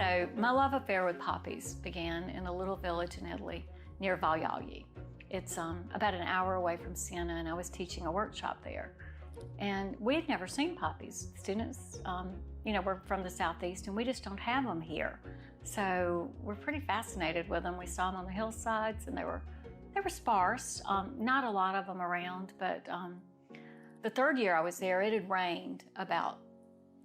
So my love affair with poppies began in a little village in Italy near Vaglioli. It's about an hour away from Siena, and I was teaching a workshop there. And we had never seen poppies. Students, we're from the Southeast, and we just don't have them here. So we're pretty fascinated with them. We saw them on the hillsides, and they were sparse. Not a lot of them around, but the third year I was there, it had rained about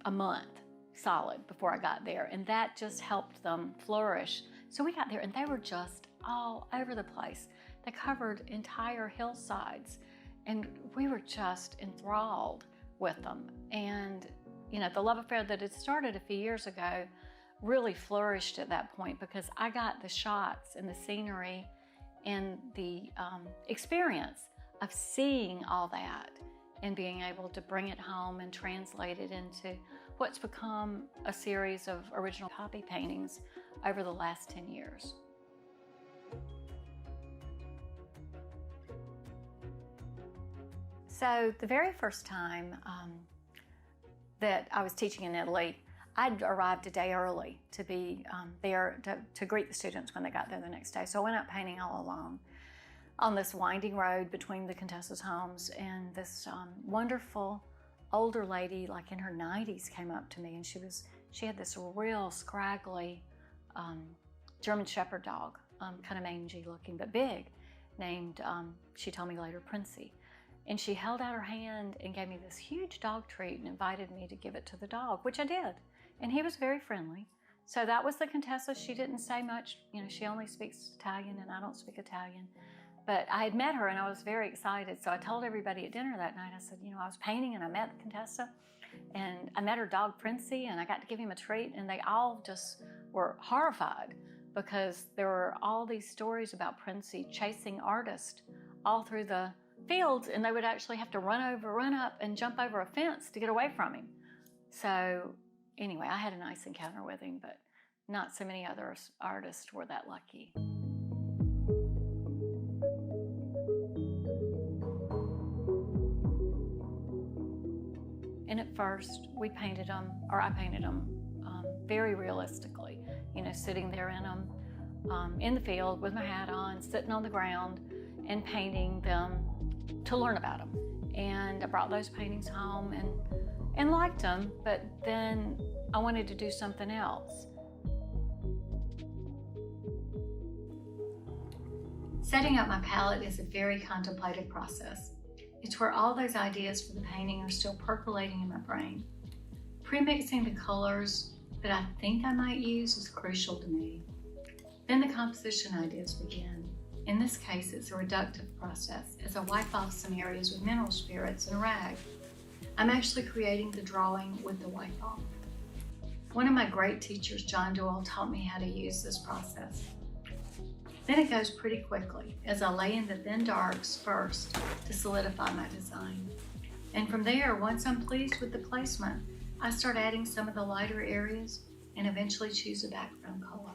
a month solid before I got there, and that just helped them flourish. So we got there, and they were just all over the place. They covered entire hillsides, and we were just enthralled with them. And the love affair that had started a few years ago really flourished at that point, because I got the shots and the scenery and the experience of seeing all that and being able to bring it home and translate it into what's become a series of original poppy paintings over the last 10 years. So the very first time that I was teaching in Italy, I'd arrived a day early to be there to greet the students when they got there the next day. So I went out painting all alone on this winding road between the Contessa's homes, and this wonderful older lady, like in her 90s, came up to me, and she had this real scraggly German Shepherd dog, kind of mangy looking but big, named, she told me later, Princey. And she held out her hand and gave me this huge dog treat and invited me to give it to the dog, which I did. And he was very friendly. So that was the Contessa. She didn't say much. She only speaks Italian, and I don't speak Italian. But I had met her, and I was very excited. So I told everybody at dinner that night, I said, I was painting and I met the Contessa, and I met her dog Princey, and I got to give him a treat, and they all just were horrified, because there were all these stories about Princey chasing artists all through the fields, and they would actually have to run up and jump over a fence to get away from him. So anyway, I had a nice encounter with him, but not so many other artists were that lucky. And at first, I painted them very realistically, sitting there in them in the field with my hat on, sitting on the ground and painting them to learn about them. And I brought those paintings home and liked them, but then I wanted to do something else. Setting up my palette is a very contemplative process. It's where all those ideas for the painting are still percolating in my brain. Pre-mixing the colors that I think I might use is crucial to me. Then the composition ideas begin. In this case, it's a reductive process, as I wipe off some areas with mineral spirits and a rag. I'm actually creating the drawing with the wipe off. One of my great teachers, John Doyle, taught me how to use this process. Then it goes pretty quickly, as I lay in the thin darks first to solidify my design. And from there, once I'm pleased with the placement, I start adding some of the lighter areas and eventually choose a background color.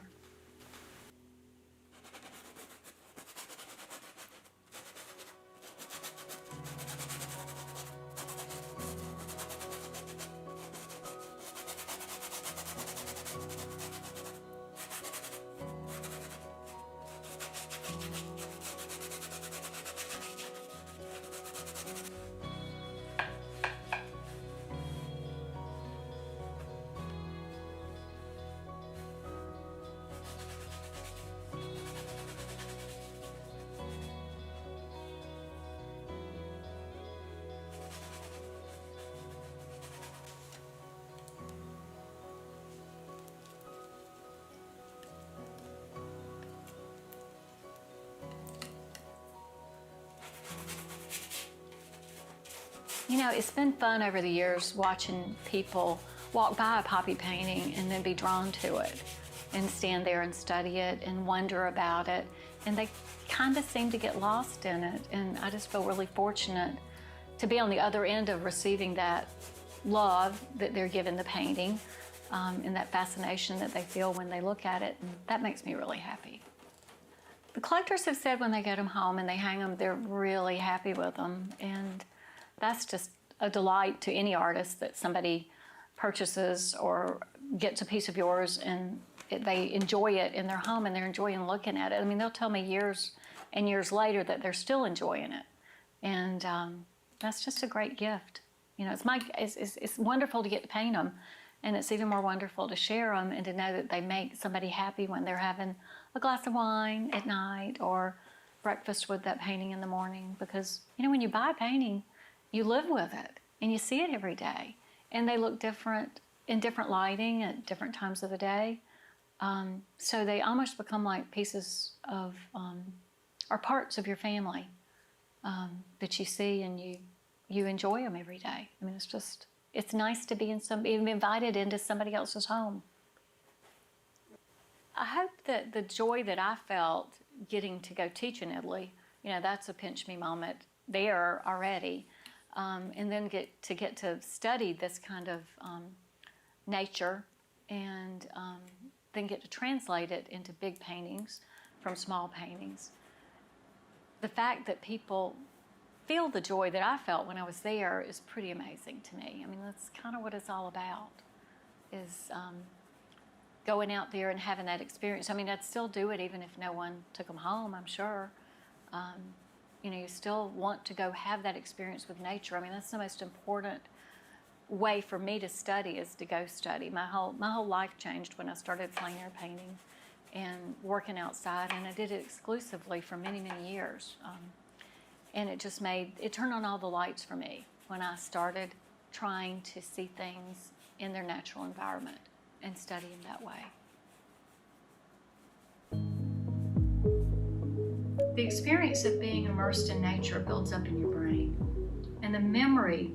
It's been fun over the years watching people walk by a poppy painting and then be drawn to it and stand there and study it and wonder about it. And they kind of seem to get lost in it. And I just feel really fortunate to be on the other end of receiving that love that they're given the painting and that fascination that they feel when they look at it. And that makes me really happy. The collectors have said when they get them home and they hang them, they're really happy with them. And that's just a delight to any artist, that somebody purchases or gets a piece of yours and they enjoy it in their home and they're enjoying looking at it. I mean, they'll tell me years and years later that they're still enjoying it. And that's just a great gift. You know, it's wonderful to get to paint them, and it's even more wonderful to share them and to know that they make somebody happy when they're having a glass of wine at night or breakfast with that painting in the morning. Because, you know, when you buy a painting, you live with it and you see it every day, and they look different in different lighting at different times of the day. So they almost become like pieces of, or parts of your family that you see and you enjoy them every day. I mean, it's nice to be even invited into somebody else's home. I hope that the joy that I felt getting to go teach in Italy, you know, that's a pinch me moment there already. And then get to study this kind of nature, and then get to translate it into big paintings from small paintings. The fact that people feel the joy that I felt when I was there is pretty amazing to me. I mean, that's kind of what it's all about, is going out there and having that experience. I mean, I'd still do it even if no one took them home, I'm sure. You know, you still want to go have that experience with nature. I mean, that's the most important way for me to study, is to go study. My whole life changed when I started plein air painting and working outside, and I did it exclusively for many, many years. And it turned on all the lights for me when I started trying to see things in their natural environment and study them that way. The experience of being immersed in nature builds up in your brain, and the memory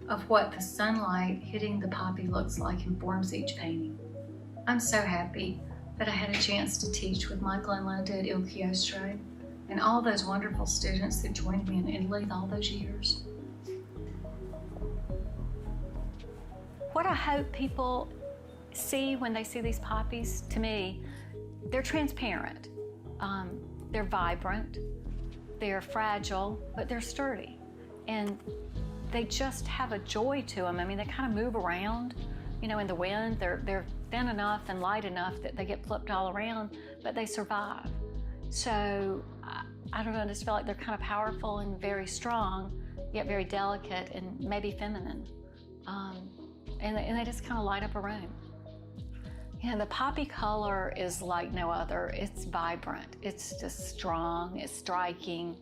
of what the sunlight hitting the poppy looks like informs each painting. I'm so happy that I had a chance to teach with Michael and Linda at Il Chiostro and all those wonderful students that joined me in Italy all those years. What I hope people see when they see these poppies, to me, they're transparent. They're vibrant, they're fragile, but they're sturdy. And they just have a joy to them. I mean, they kind of move around, you know, in the wind. They're thin enough and light enough that they get flipped all around, but they survive. So I don't know, I just feel like they're kind of powerful and very strong, yet very delicate and maybe feminine. And they just kind of light up a room. You know, the poppy color is like no other. It's vibrant, it's just strong, it's striking.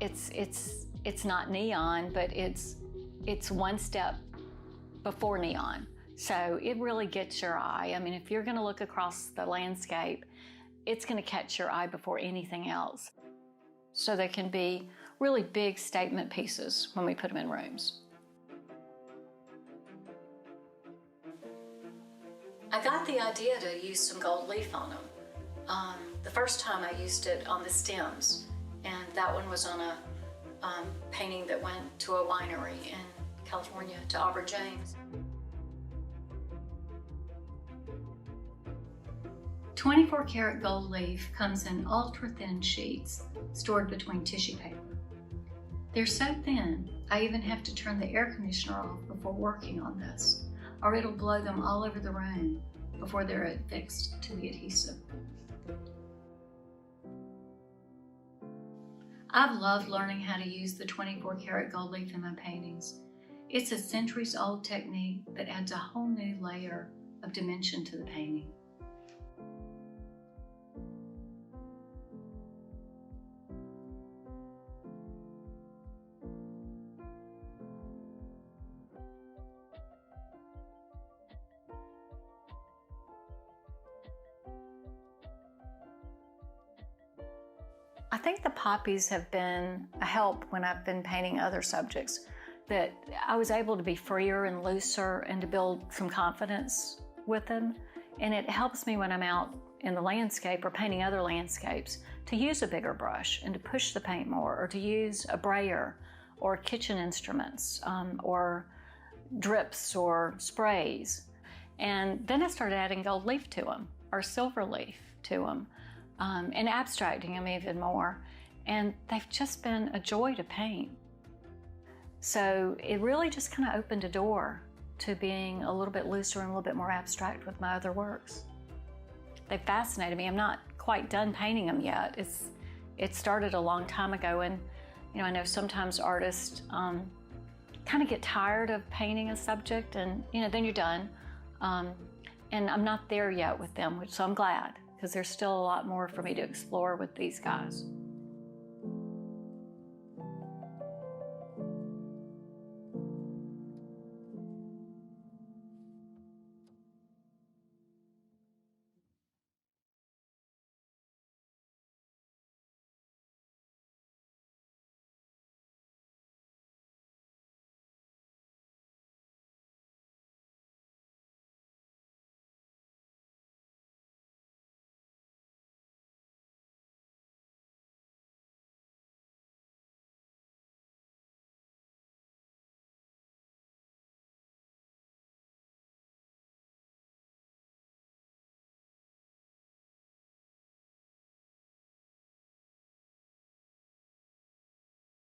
It's not neon, but it's one step before neon. So it really gets your eye. I mean, if you're gonna look across the landscape, it's gonna catch your eye before anything else. So they can be really big statement pieces when we put them in rooms. I got the idea to use some gold leaf on them. The first time I used it on the stems, and that one was on a painting that went to a winery in California, to Aubrey James. 24 karat gold leaf comes in ultra thin sheets stored between tissue paper. They're so thin, I even have to turn the air conditioner off before working on this, or it'll blow them all over the room before they're affixed to the adhesive. I've loved learning how to use the 24 karat gold leaf in my paintings. It's a centuries-old technique that adds a whole new layer of dimension to the painting. I think the poppies have been a help when I've been painting other subjects, that I was able to be freer and looser and to build some confidence with them. And it helps me when I'm out in the landscape or painting other landscapes to use a bigger brush and to push the paint more, or to use a brayer or kitchen instruments or drips or sprays. And then I started adding gold leaf to them or silver leaf to them. And abstracting them even more. And they've just been a joy to paint. So it really just kind of opened a door to being a little bit looser and a little bit more abstract with my other works. They fascinated me. I'm not quite done painting them yet. It started a long time ago, and I know sometimes artists kind of get tired of painting a subject, and then you're done. And I'm not there yet with them, so I'm glad, because there's still a lot more for me to explore with these guys.